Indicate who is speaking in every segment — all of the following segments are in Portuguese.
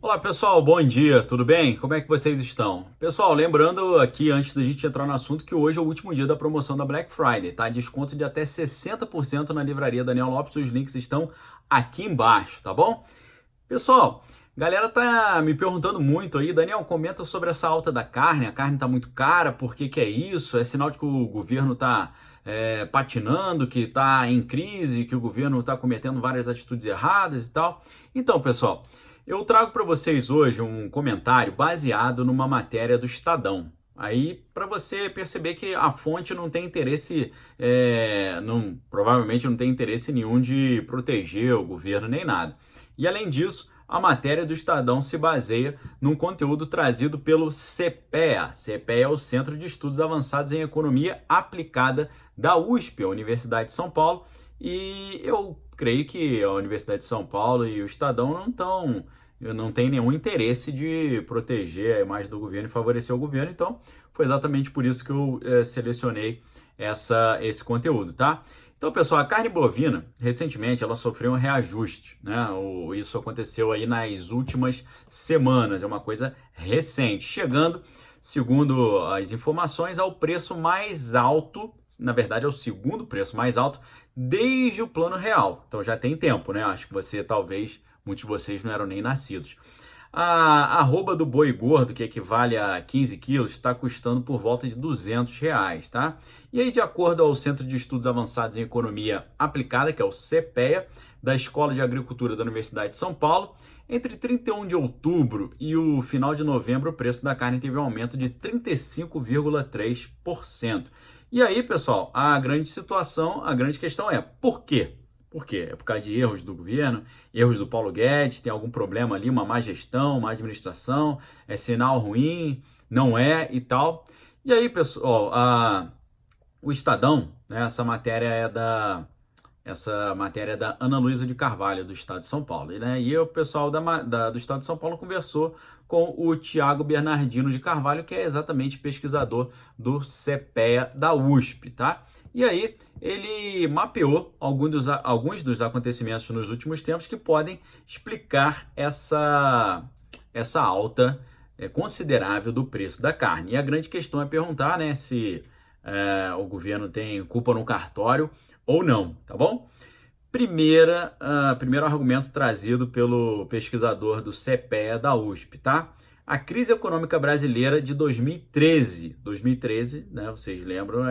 Speaker 1: Olá pessoal, bom dia, tudo bem? Como é que vocês estão? Pessoal, lembrando aqui antes da gente entrar no assunto que hoje é o último dia da promoção da Black Friday, tá? Desconto de até 60% na livraria Daniel Lopes, os links estão aqui embaixo, tá bom? Pessoal, galera tá me perguntando muito aí, Daniel, comenta sobre essa alta da carne, a carne tá muito cara, por que que é isso? É sinal de que o governo tá patinando, que tá em crise, que o governo tá cometendo várias atitudes erradas e tal. Então, pessoal, eu trago para vocês hoje um comentário baseado numa matéria do Estadão. Aí, para você perceber que a fonte não tem interesse, provavelmente não tem interesse nenhum de proteger o governo nem nada. E além disso, a matéria do Estadão se baseia num conteúdo trazido pelo CPEA. CPEA é o Centro de Estudos Avançados em Economia Aplicada da USP, a Universidade de São Paulo. E eu creio que a Universidade de São Paulo e o Estadão não têm nenhum interesse de proteger a imagem do governo e favorecer o governo. Então, foi exatamente por isso que eu selecionei esse conteúdo, tá? Então, pessoal, a carne bovina, recentemente, ela sofreu um reajuste, né? Isso aconteceu aí nas últimas semanas, é uma coisa recente, chegando, segundo as informações, ao preço mais alto, na verdade, é o segundo preço mais alto desde o Plano Real. Então, já tem tempo, né? Acho que muitos de vocês não eram nem nascidos. A arroba do boi gordo, que equivale a 15 quilos, está custando por volta de R$ 200, tá? E aí, de acordo ao Centro de Estudos Avançados em Economia Aplicada, que é o CPEA, da Escola de Agricultura da Universidade de São Paulo, entre 31 de outubro e o final de novembro, o preço da carne teve um aumento de 35,3%. E aí, pessoal, a grande questão é por quê? Por quê? É por causa de erros do governo, erros do Paulo Guedes, tem algum problema ali, uma má gestão, má administração, é sinal ruim, não é e tal. E aí, pessoal, o Estadão, né, essa matéria é da Ana Luísa de Carvalho, do Estado de São Paulo. Né? E o pessoal do Estado de São Paulo conversou com o Tiago Bernardino de Carvalho, que é exatamente pesquisador do CPEA da USP, tá? E aí ele mapeou alguns dos acontecimentos nos últimos tempos que podem explicar essa alta considerável do preço da carne. E a grande questão é perguntar, né, se o governo tem culpa no cartório ou não, tá bom? Primeiro argumento trazido pelo pesquisador do CPEA da USP, tá? A crise econômica brasileira de 2013. 2013, né, vocês lembram,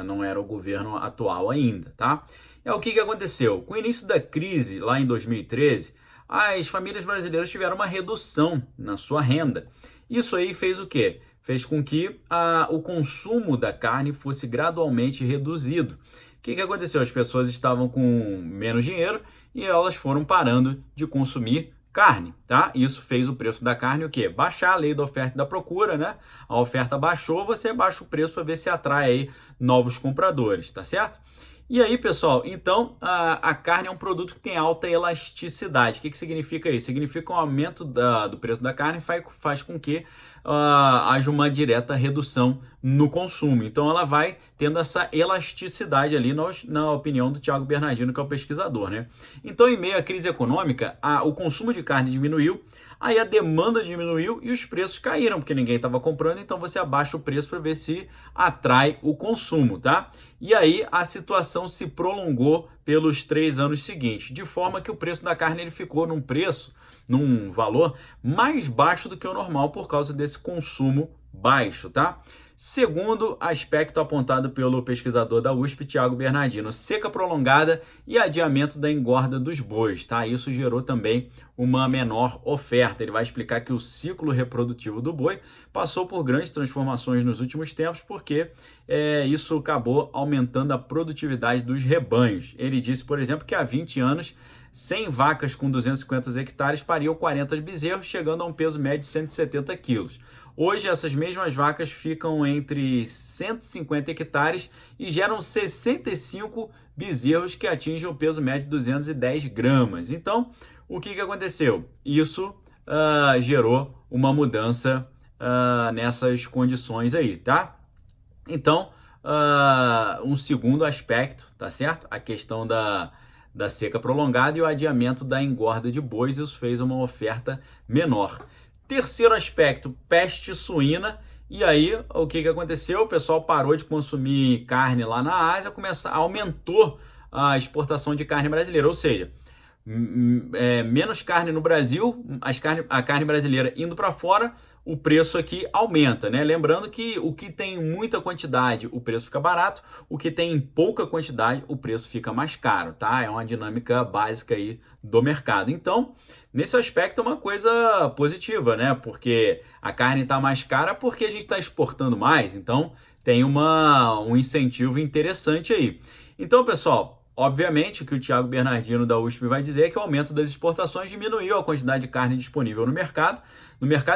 Speaker 1: não era o governo atual ainda, tá? O que aconteceu? Com o início da crise, lá em 2013, as famílias brasileiras tiveram uma redução na sua renda. Isso aí fez o quê? Fez com que o consumo da carne fosse gradualmente reduzido. O que aconteceu? As pessoas estavam com menos dinheiro e elas foram parando de consumir carne, tá? Isso fez o preço da carne o quê? Baixar, a lei da oferta e da procura, né? A oferta baixou, você baixa o preço para ver se atrai aí novos compradores, tá certo? E aí, pessoal, então a carne é um produto que tem alta elasticidade. O que significa isso? Significa que o aumento do preço da carne faz com que haja uma direta redução no consumo. Então ela vai tendo essa elasticidade ali, na opinião do Tiago Bernardino, que é o pesquisador, né? Então, em meio à crise econômica, o consumo de carne diminuiu, aí a demanda diminuiu e os preços caíram, porque ninguém estava comprando, então você abaixa o preço para ver se atrai o consumo, tá? E aí a situação se prolongou pelos 3 anos seguintes, de forma que o preço da carne ele ficou num valor mais baixo do que o normal por causa desse consumo baixo, tá? Segundo aspecto apontado pelo pesquisador da USP, Tiago Bernardino, seca prolongada e adiamento da engorda dos bois, tá? Isso gerou também uma menor oferta. Ele vai explicar que o ciclo reprodutivo do boi passou por grandes transformações nos últimos tempos, porque isso acabou aumentando a produtividade dos rebanhos. Ele disse, por exemplo, que há 20 anos 100 vacas com 250 hectares pariam 40 bezerros, chegando a um peso médio de 170 quilos. Hoje, essas mesmas vacas ficam entre 150 hectares e geram 65 bezerros que atingem o peso médio de 210 gramas. Então, o que aconteceu? Isso gerou uma mudança nessas condições aí, tá? Então, um segundo aspecto, tá certo? A questão da seca prolongada e o adiamento da engorda de bois, isso fez uma oferta menor. Terceiro aspecto, peste suína. E aí, o que aconteceu? O pessoal parou de consumir carne lá na Ásia, aumentou a exportação de carne brasileira, ou seja, menos carne no Brasil, a carne brasileira indo para fora, o preço aqui aumenta, né? Lembrando que o que tem muita quantidade, o preço fica barato, o que tem pouca quantidade, o preço fica mais caro, tá? É uma dinâmica básica aí do mercado. Então, nesse aspecto é uma coisa positiva, né? Porque a carne está mais cara porque a gente está exportando mais, então tem um incentivo interessante aí. Então, pessoal, obviamente, o que o Thiago Bernardino da USP vai dizer é que o aumento das exportações diminuiu a quantidade de carne disponível no mercado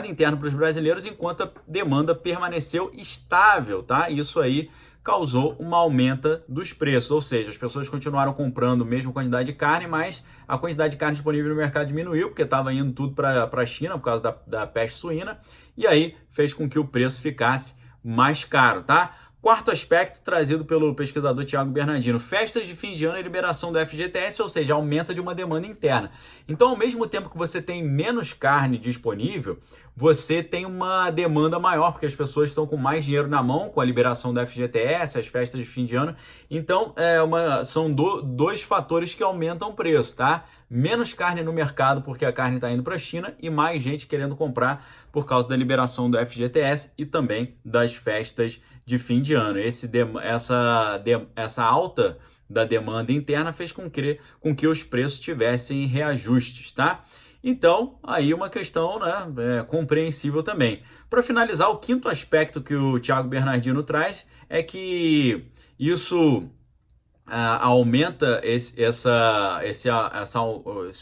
Speaker 1: interno para os brasileiros, enquanto a demanda permaneceu estável, tá? Isso aí causou uma aumenta dos preços, ou seja, as pessoas continuaram comprando a mesma quantidade de carne, mas a quantidade de carne disponível no mercado diminuiu, porque estava indo tudo para a China por causa da peste suína, e aí fez com que o preço ficasse mais caro, tá? Quarto aspecto trazido pelo pesquisador Thiago Bernardino, festas de fim de ano e liberação do FGTS, ou seja, aumenta de uma demanda interna. Então, ao mesmo tempo que você tem menos carne disponível, você tem uma demanda maior, porque as pessoas estão com mais dinheiro na mão com a liberação do FGTS, as festas de fim de ano. Então, são dois fatores que aumentam o preço, tá? Menos carne no mercado porque a carne está indo para a China e mais gente querendo comprar por causa da liberação do FGTS e também das festas de fim de ano. Essa alta da demanda interna fez com que os preços tivessem reajustes, tá? Então, aí uma questão, né, compreensível também. Para finalizar, o quinto aspecto que o Thiago Bernardino traz é que isso aumenta esse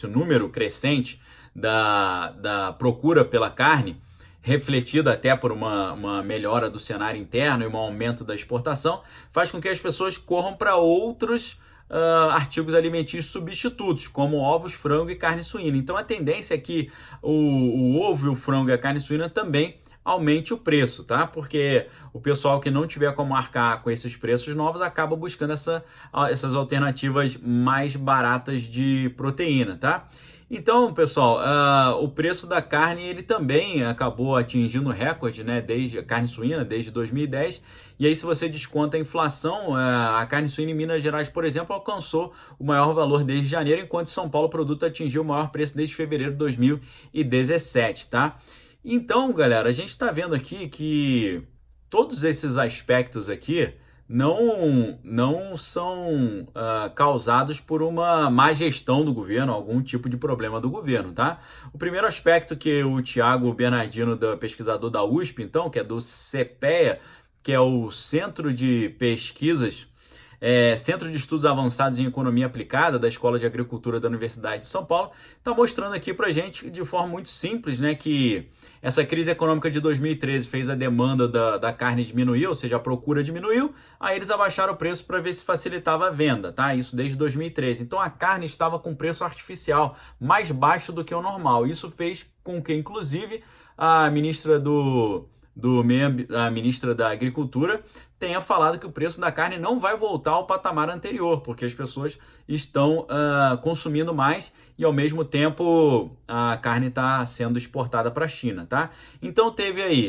Speaker 1: número crescente da procura pela carne, refletida até por uma melhora do cenário interno e um aumento da exportação, faz com que as pessoas corram para outros artigos alimentícios substitutos, como ovos, frango e carne suína. Então a tendência é que o ovo, o frango e a carne suína também aumente o preço, tá? Porque o pessoal que não tiver como arcar com esses preços novos acaba buscando essas alternativas mais baratas de proteína, tá? Então, pessoal, o preço da carne ele também acabou atingindo recorde, né? Desde a carne suína, desde 2010. E aí, se você desconta a inflação, a carne suína em Minas Gerais, por exemplo, alcançou o maior valor desde janeiro, enquanto em São Paulo o produto atingiu o maior preço desde fevereiro de 2017, tá? Então, galera, a gente está vendo aqui que todos esses aspectos aqui não são causados por uma má gestão do governo, algum tipo de problema do governo, tá? O primeiro aspecto que o Thiago Bernardino, pesquisador da USP, então, que é do CPEA, que é o Centro de Pesquisas, Centro de Estudos Avançados em Economia Aplicada da Escola de Agricultura da Universidade de São Paulo, está mostrando aqui para a gente de forma muito simples, né, que essa crise econômica de 2013 fez a demanda da carne diminuir, ou seja, a procura diminuiu, aí eles abaixaram o preço para ver se facilitava a venda, tá? Isso desde 2013. Então a carne estava com preço artificial mais baixo do que o normal. Isso fez com que, inclusive, a ministra a ministra da Agricultura tenha falado que o preço da carne não vai voltar ao patamar anterior, porque as pessoas estão consumindo mais e, ao mesmo tempo, a carne está sendo exportada para a China, tá? Então,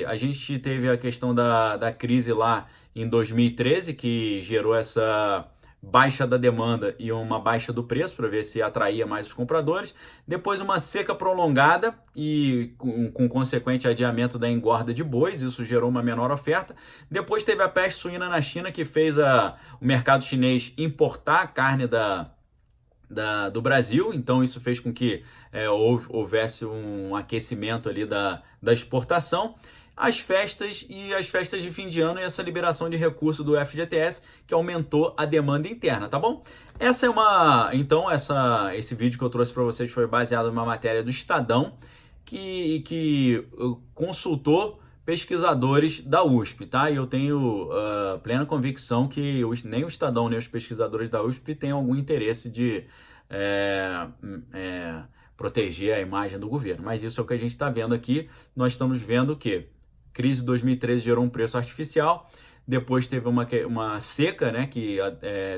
Speaker 1: a gente teve a questão da crise lá em 2013, que gerou essa baixa da demanda e uma baixa do preço para ver se atraía mais os compradores. Depois uma seca prolongada e com consequente adiamento da engorda de bois, isso gerou uma menor oferta. Depois teve a peste suína na China, que fez o mercado chinês importar carne do Brasil, então isso fez com que houvesse um aquecimento ali da exportação. As festas de fim de ano e essa liberação de recurso do FGTS, que aumentou a demanda interna, tá bom? Esse vídeo que eu trouxe para vocês foi baseado numa matéria do Estadão, que consultou pesquisadores da USP, tá? E eu tenho plena convicção que nem o Estadão, nem os pesquisadores da USP têm algum interesse de proteger a imagem do governo. Mas isso é o que a gente está vendo aqui. Nós estamos vendo que crise de 2013 gerou um preço artificial, depois teve uma seca, né, que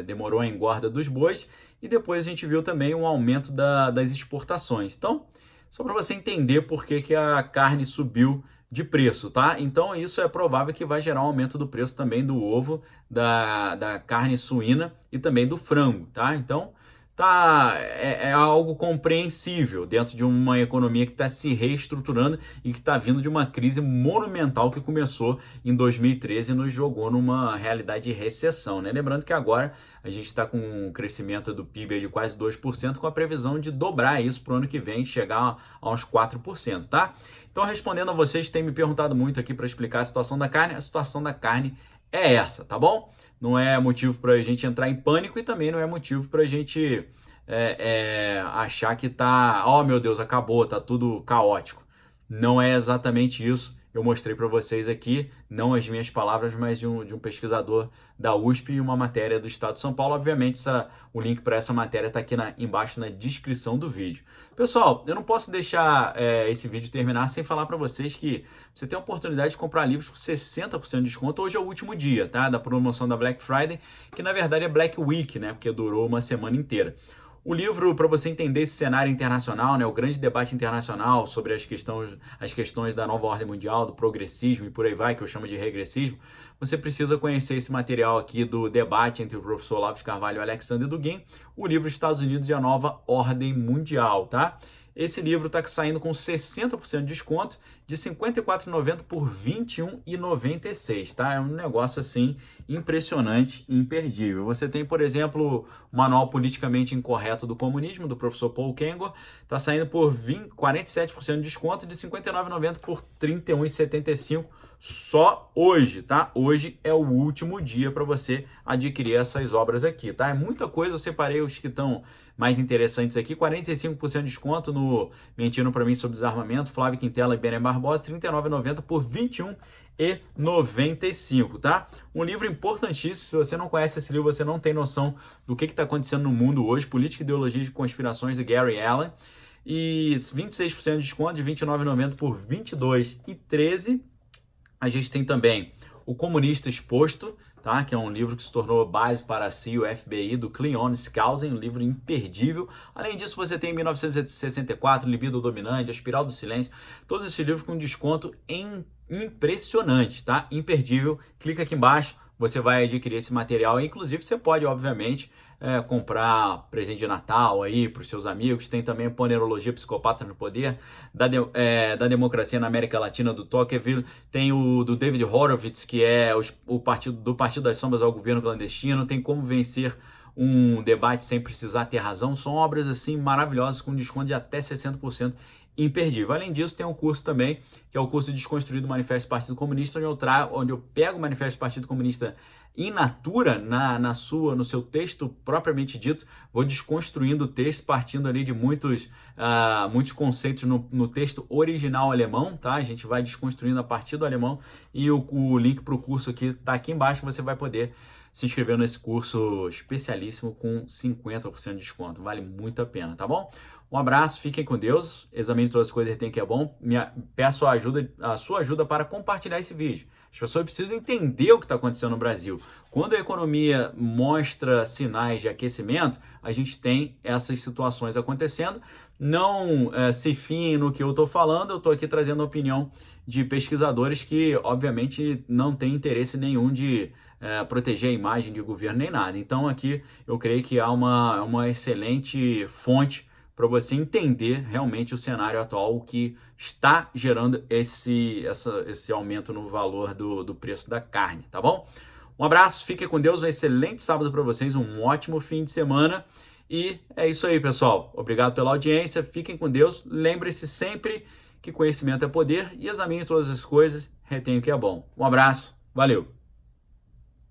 Speaker 1: demorou a engorda dos bois, e depois a gente viu também um aumento das exportações. Então, só para você entender por que a carne subiu de preço, tá? Então isso é provável que vai gerar um aumento do preço também do ovo, da carne suína e também do frango, tá? Então é algo compreensível dentro de uma economia que está se reestruturando e que está vindo de uma crise monumental que começou em 2013 e nos jogou numa realidade de recessão, né? Lembrando que agora a gente está com um crescimento do PIB de quase 2%, com a previsão de dobrar isso para o ano que vem, chegar a uns 4%, tá? Então, respondendo a vocês, tem me perguntado muito aqui para explicar a situação da carne é essa, tá bom? Não é motivo para a gente entrar em pânico e também não é motivo para a gente achar que tá, oh meu Deus, acabou, tá tudo caótico. Não é exatamente isso. Eu mostrei para vocês aqui, não as minhas palavras, mas de um pesquisador da USP e uma matéria do Estado de São Paulo. Obviamente, o link para essa matéria está aqui embaixo na descrição do vídeo. Pessoal, eu não posso deixar esse vídeo terminar sem falar para vocês que você tem a oportunidade de comprar livros com 60% de desconto. Hoje é o último dia, tá? Da promoção da Black Friday, que na verdade é Black Week, né? Porque durou uma semana inteira. O livro, para você entender esse cenário internacional, né, o grande debate internacional sobre as questões da nova ordem mundial, do progressismo e por aí vai, que eu chamo de regressismo, você precisa conhecer esse material aqui do debate entre o professor Olavo de Carvalho e o Alexander Dugin, o livro Estados Unidos e a Nova Ordem Mundial, tá? Esse livro está saindo com 60% de desconto, de R$ 54,90 por R$ 21,96, tá? É um negócio, assim, impressionante e imperdível. Você tem, por exemplo, o Manual Politicamente Incorreto do Comunismo, do professor Paul Kengor, está saindo por 47% de desconto, de R$ 59,90 por R$ 31,75, só hoje, tá? Hoje é o último dia para você adquirir essas obras aqui, tá? É muita coisa, eu separei os que estão mais interessantes aqui. 45% de desconto no Mentindo Pra Mim sobre Desarmamento, Flávio Quintela e Benen Barbosa, R$ 39,90 por R$ 21,95, tá? Um livro importantíssimo. Se você não conhece esse livro, você não tem noção do que está acontecendo no mundo hoje. Política, Ideologia e Conspirações, de Gary Allen. E 26% de desconto, de R$ 29,90 por R$ 22,13. A gente tem também O Comunista Exposto, tá? Que é um livro que se tornou base para a CIA e o FBI, do Cleon Skousen, um livro imperdível. Além disso, você tem 1964, Libido Dominante, A Espiral do Silêncio, todos esses livros com desconto impressionante, tá? Imperdível. Clica aqui embaixo, você vai adquirir esse material. Inclusive, você pode, obviamente, comprar presente de Natal aí para os seus amigos. Tem também Ponerologia Psicopata no Poder, da Democracia na América Latina, do Tocqueville. Tem o do David Horowitz, que é do Partido das Sombras ao Governo Clandestino. Tem Como Vencer um Debate Sem Precisar Ter Razão. São obras assim maravilhosas com desconto de até 60%. Imperdível. Além disso, tem um curso também, que é o curso Desconstruído do Manifesto do Partido Comunista, onde eu pego o Manifesto do Partido Comunista in natura, no seu texto propriamente dito, vou desconstruindo o texto, partindo ali de muitos conceitos no texto original alemão, tá? A gente vai desconstruindo a partir do alemão, e o link para o curso aqui está aqui embaixo, você vai poder se inscrever nesse curso especialíssimo com 50% de desconto. Vale muito a pena, tá bom? Um abraço, fiquem com Deus, examine todas as coisas que tem que é bom. Peço a sua ajuda para compartilhar esse vídeo. As pessoas precisam entender o que está acontecendo no Brasil. Quando a economia mostra sinais de aquecimento, a gente tem essas situações acontecendo. Não se fiem no que eu estou falando, eu estou aqui trazendo a opinião de pesquisadores que, obviamente, não têm interesse nenhum de proteger a imagem de governo nem nada. Então, aqui eu creio que há uma excelente fonte para você entender realmente o cenário atual, o que está gerando esse aumento no valor do preço da carne, tá bom? Um abraço, fiquem com Deus, um excelente sábado para vocês, um ótimo fim de semana. E é isso aí, pessoal. Obrigado pela audiência, fiquem com Deus. Lembre-se sempre que conhecimento é poder e examine todas as coisas, retenha o que é bom. Um abraço, valeu!